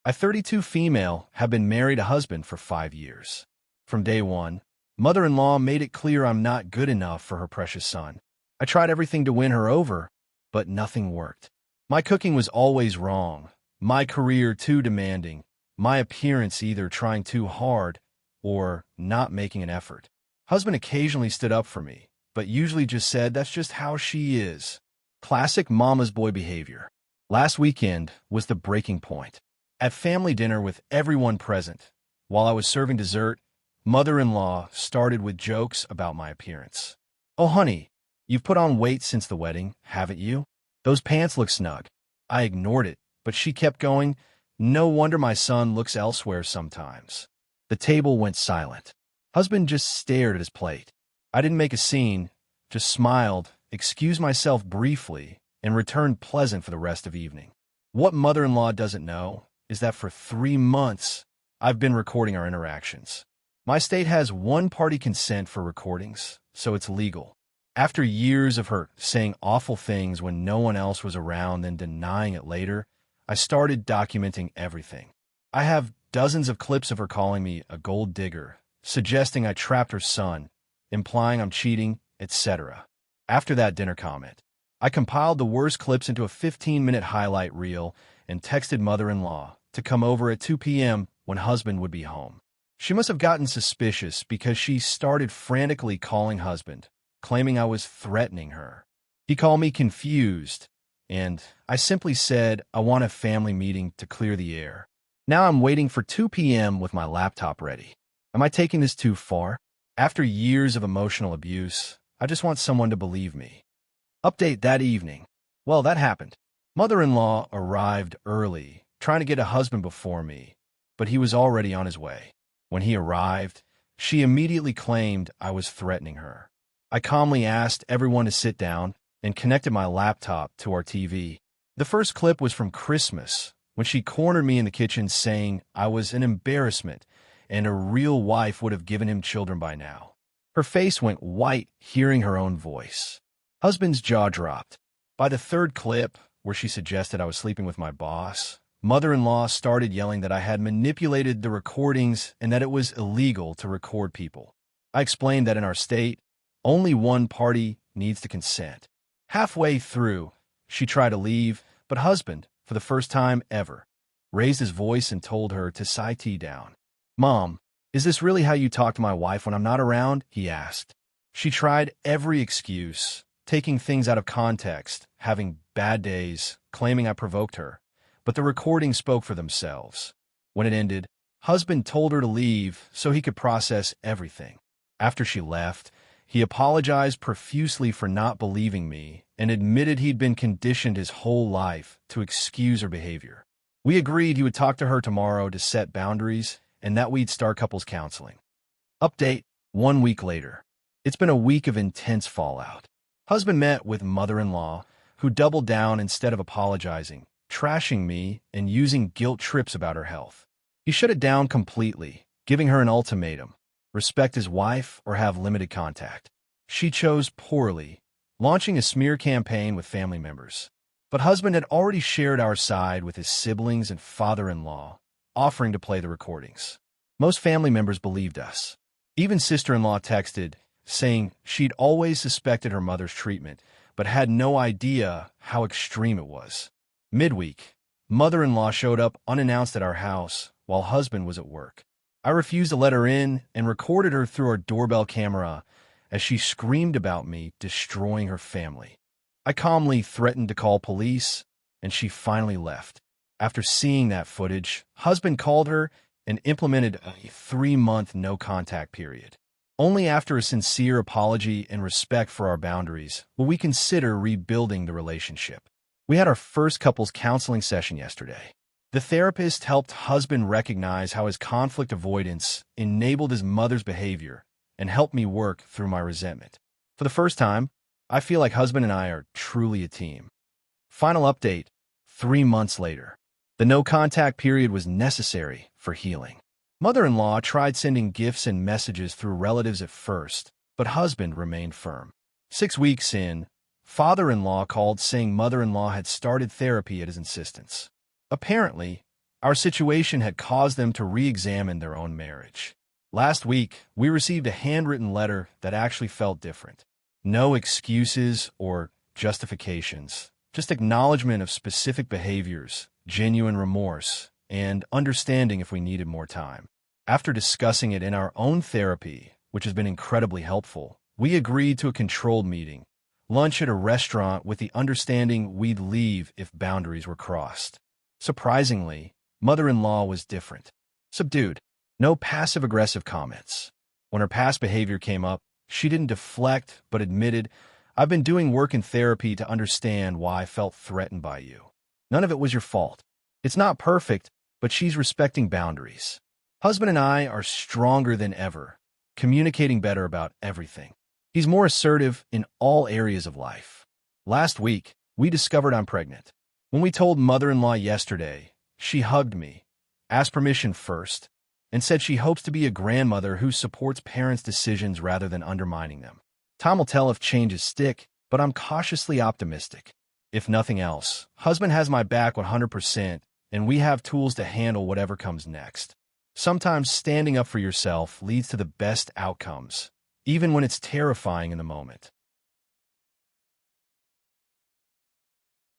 A 32 female have been married a husband for 5 years. From day one, mother-in-law made it clear I'm not good enough for her precious son. I tried everything to win her over, but nothing worked. My cooking was always wrong, my career too demanding, my appearance either trying too hard or not making an effort. Husband occasionally stood up for me, but usually just said that's just how she is. Classic mama's boy behavior. Last weekend was the breaking point. At family dinner with everyone present, while I was serving dessert, mother-in-law started with jokes about my appearance. "Oh, honey, you've put on weight since the wedding, haven't you? Those pants look snug." I ignored it, but she kept going, "No wonder my son looks elsewhere sometimes." The table went silent. Husband just stared at his plate. I didn't make a scene, just smiled, excused myself briefly, and returned pleasant for the rest of the evening. What mother-in-law doesn't know is that for 3 months, I've been recording our interactions. My state has one-party consent for recordings, so it's legal. After years of her saying awful things when no one else was around and denying it later, I started documenting everything. I have dozens of clips of her calling me a gold digger, suggesting I trapped her son, implying I'm cheating, etc. After that dinner comment, I compiled the worst clips into a 15-minute highlight reel and texted mother-in-law to come over at 2 p.m. when husband would be home. She must have gotten suspicious because she started frantically calling husband, claiming I was threatening her. He called me confused, and I simply said I want a family meeting to clear the air. Now I'm waiting for 2 p.m. with my laptop ready. Am I taking this too far? After years of emotional abuse, I just want someone to believe me. Update that evening. Well, that happened. Mother-in-law arrived early, trying to get a husband before me, but he was already on his way. When he arrived, she immediately claimed I was threatening her. I calmly asked everyone to sit down and connected my laptop to our TV. The first clip was from Christmas, when she cornered me in the kitchen saying I was an embarrassment and a real wife would have given him children by now. Her face went white hearing her own voice. Husband's jaw dropped. By the third clip, where she suggested I was sleeping with my boss, mother-in-law started yelling that I had manipulated the recordings and that it was illegal to record people. I explained that in our state, only one party needs to consent. Halfway through, she tried to leave, but husband, for the first time ever, raised his voice and told her to sit down. "Mom, is this really how you talk to my wife when I'm not around?" he asked. She tried every excuse, taking things out of context, having bad days, claiming I provoked her, but the recordings spoke for themselves. When it ended, husband told her to leave so he could process everything. After she left, he apologized profusely for not believing me and admitted he'd been conditioned his whole life to excuse her behavior. We agreed he would talk to her tomorrow to set boundaries and that we'd start couples counseling. Update 1 week later. It's been a week of intense fallout. Husband met with mother-in-law, who doubled down instead of apologizing, trashing me and using guilt trips about her health. He shut it down completely, giving her an ultimatum: respect his wife or have limited contact. She chose poorly, launching a smear campaign with family members. But husband had already shared our side with his siblings and father-in-law, offering to play the recordings. Most family members believed us. Even sister-in-law texted, saying she'd always suspected her mother's treatment, but had no idea how extreme it was. Midweek, mother-in-law showed up unannounced at our house while husband was at work. I refused to let her in and recorded her through our doorbell camera as she screamed about me destroying her family. I calmly threatened to call police, and she finally left. After seeing that footage, husband called her and implemented a 3-month no-contact period. Only after a sincere apology and respect for our boundaries will we consider rebuilding the relationship. We had our first couples counseling session yesterday. The therapist helped husband recognize how his conflict avoidance enabled his mother's behavior and helped me work through my resentment. For the first time, I feel like husband and I are truly a team. Final update, 3 months later. The no-contact period was necessary for healing. Mother-in-law tried sending gifts and messages through relatives at first, but husband remained firm. 6 weeks in, father-in-law called saying mother-in-law had started therapy at his insistence. Apparently, Our situation had caused them to re-examine their own marriage. Last week, we received a handwritten letter that actually felt different. No excuses or justifications, just acknowledgement of specific behaviors, genuine remorse, and understanding if we needed more time. After discussing it in our own therapy, which has been incredibly helpful, we agreed to a controlled meeting, lunch at a restaurant with the understanding we'd leave if boundaries were crossed. Surprisingly, mother-in-law was different. Subdued. No passive-aggressive comments. When her past behavior came up, she didn't deflect, but admitted, "I've been doing work in therapy to understand why I felt threatened by you. None of it was your fault. It's not perfect, but she's respecting boundaries. Husband and I are stronger than ever, communicating better about everything. He's more assertive in all areas of life. Last week, we discovered I'm pregnant. When we told mother-in-law yesterday, she hugged me, asked permission first, and said she hopes to be a grandmother who supports parents' decisions rather than undermining them. Time will tell if changes stick, but I'm cautiously optimistic. If nothing else, husband has my back 100%, and we have tools to handle whatever comes next. Sometimes standing up for yourself leads to the best outcomes, even when it's terrifying in the moment."